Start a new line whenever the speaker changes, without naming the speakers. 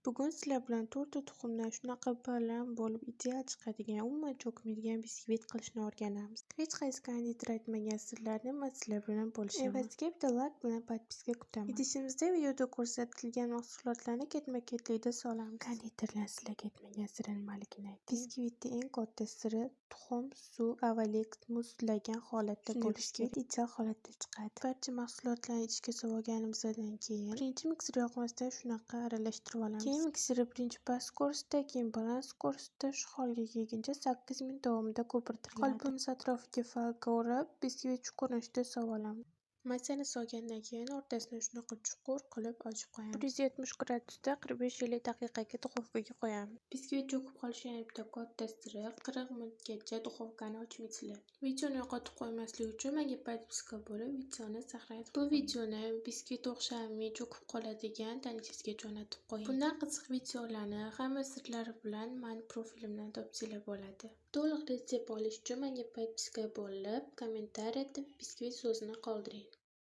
Bugun sizlar bilan to'rtta tuxumdan shunaqa baland bo'lib ideal chiqadigan, umuman cho'kmaydigan biskvit qilishni o'rganamiz. Hech qaysi konditer aytmagan sirlarni man sizlar bilan bo'lishaman. Evaziga bitta layk bilan podpiska kutaman. Idishimizda videoda ko'rsatilgan mahsulotlarni ketma-ketlikda solamiz. Konditerlar sizlarga aytmagan siri nimaligini aytdim. Biskvitning eng katta siri tuxum, suv, avvaliga muzlagan holatda bo'lishi kerak. Ideal holatda chiqadi. Barcha mahsulotlarni idishga solib olganimizdan keyin birinchi mikser yoqmasidan shunaqa aralashtirib olamiz. Keyin mikseri birinchi past skorsda, keyin baland skorsda shu holga kelguncha 8 minut davomida ko'pirtiriladi. Qolipimiz atrofiga falga o'rab, biskvit shu ko'rinishda sovib olamiz. Massani solgandan keyin o'rtasini shunaqa chuqur qilib ochib qo'yamiz. 170 gradusda 45-50 daqiqaga duxovkaga qo'yamiz. Biskvit cho'kib qolishi yana bitta katta siri 40 minutgacha duxovkani ochmaysizlar. Videoni yo'qotib qo'ymaslik uchun menga podpiska bo'lib, videoni saqlang. Bu videoni biskvit o'xshamay cho'kib qoladigan tanchasiga jo'natib qo'ying. Bundan qiziq videolarni hamma sirlari bilan mani profilimdan topsanglar bo'ladi. To'liq retsept olish uchun menga podpiska bo'lib, kommentariyada biskvit so'zini qoldiring.